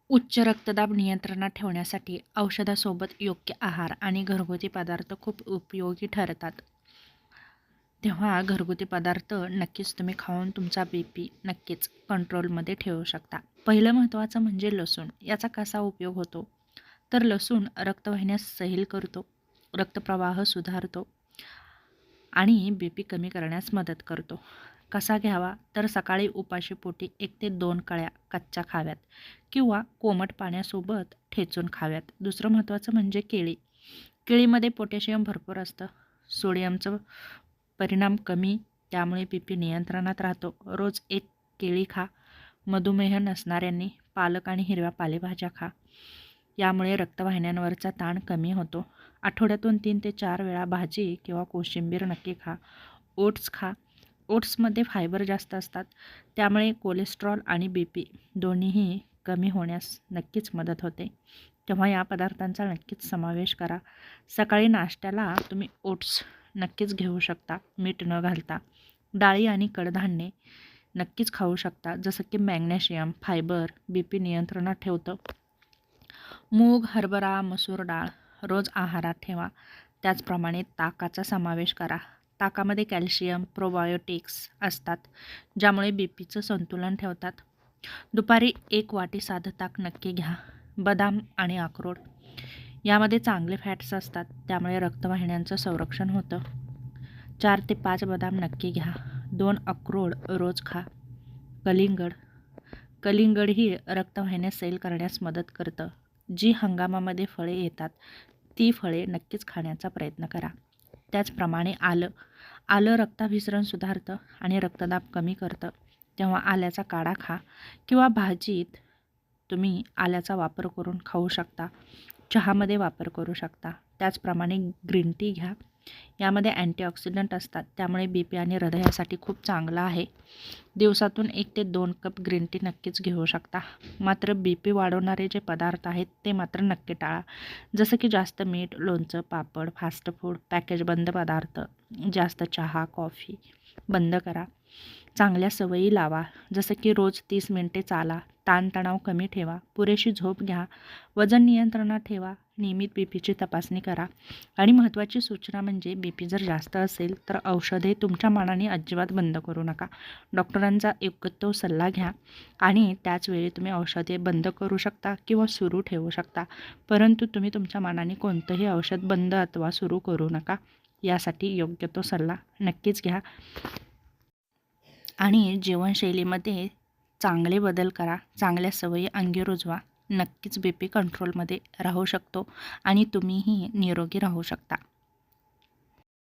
उच्च रक्तदाब नियंत्रणात ठेवण्यासाठी औषधासोबत योग्य आहार आणि घरगुती पदार्थ खूप उपयोगी ठरतात. तेव्हा घरगुती पदार्थ नक्कीच तुम्ही खाऊन तुमचा BP नक्कीच कंट्रोलमध्ये ठेवू शकता. पहिलं महत्त्वाचं म्हणजे लसूण. याचा कसा उपयोग होतो? तर लसूण रक्तवाहिन्या सैल करतो, रक्तप्रवाह सुधारतो आणि BP कमी करण्यास मदत करतो. कसा घ्यावा? तर सकाळी उपाशी पोटी 1 ते 2 कळ्या कच्च्या खाव्यात किंवा कोमट पाण्यासोबत ठेचून खाव्यात. दुसरं महत्त्वाचं म्हणजे केळी. केळीमध्ये पोटॅशियम भरपूर असतं. सोडियमचं परिणाम कमी, त्यामुळे BP नियंत्रणात राहतो. रोज 1 केळी खा. मधुमेह नसणाऱ्यांनी पालक आणि हिरव्या पालेभाज्या खा. यामुळे रक्तवाहिन्यांवरचा ताण कमी होतो. आठवड्यातून 3 ते 4 वेळा भाजी किंवा कोशिंबीर नक्की खा. ओट्स खा. ओट्समध्ये फायबर जास्त असतात, त्यामुळे कोलेस्ट्रॉल आणि BP दोन्हीही कमी होण्यास नक्कीच मदत होते. तेव्हा या पदार्थांचा नक्कीच समावेश करा. सकाळी नाश्त्याला तुम्ही ओट्स नक्कीच घेऊ शकता, मीठ न घालता. डाळी आणि कडधान्ये नक्कीच खाऊ शकता, जसं की मॅग्नेशियम, फायबर BP नियंत्रणात ठेवतं. मूग, हरभरा, मसूर डाळ रोज आहारात ठेवा. त्याचप्रमाणे ताकाचा समावेश करा. ताकामध्ये कॅल्शियम, प्रोबायोटिक्स असतात, ज्यामुळे BPचं संतुलन ठेवतात. दुपारी 1 वाटी साधं ताक नक्की घ्या. बदाम आणि अक्रोड यामध्ये चांगले फॅट्स असतात, त्यामुळे रक्तवाहिन्यांचं संरक्षण होतं. 4 ते 5 बदाम नक्की घ्या. 2 अक्रोड रोज खा. कलिंगड कलिंगडही रक्तवाहिन्या सैल करण्यास मदत करतं. जी हंगामामध्ये फळे येतात, ती फळे नक्कीच खाण्याचा प्रयत्न करा. त्याचप्रमाणे आलं रक्ताभिसरण सुधारतं आणि रक्तदाब कमी करतं. तेव्हा आल्याचा काढा खा किंवा भाजीत तुम्ही आल्याचा वापर करून खाऊ शकता. चहामध्ये वापर करू शकता. त्याचप्रमाणे ग्रीन टी घ्या. यामध्ये अँटीऑक्सिडंट असतात, त्यामुळे BP आणि हृदयासाठी खूप चांगलं आहे. दिवसातून 1 ते 2 कप ग्रीन टी नक्कीच घेऊ शकता. मात्र BP वाढवणारे जे पदार्थ आहेत ते मात्र नक्की टाळा. जसं की जास्त मीठ, लोणचं, पापड, फास्ट फूड, पॅकेजबंद पदार्थ, जास्त चहा, कॉफी बंद करा. चांगल्या सवयी लावा, जसं की रोज 30 मिनिटे चाला, ताणतणाव कमी ठेवा, पुरेशी झोप घ्या, वजन नियंत्रणात ठेवा, नियमित BPची तपासणी करा. आणि महत्त्वाची सूचना म्हणजे BP जर जास्त असेल तर औषधे तुमच्या मनाने अजिबात बंद करू नका. डॉक्टरांचा योग्य तो सल्ला घ्या आणि त्याचवेळी तुम्ही औषधे बंद करू शकता किंवा सुरू ठेवू शकता. परंतु तुम्ही तुमच्या मनाने कोणतंही औषध बंद अथवा सुरू करू नका. यासाठी योग्य तो सल्ला नक्कीच घ्या. आणि जीवनशैलीमध्ये चांगले बदल करा, चांगल्या सवयी अंगी रुजवा. नक्कीच BP कंट्रोलमध्ये राहू शकतो आणि तुम्हीही निरोगी राहू शकता.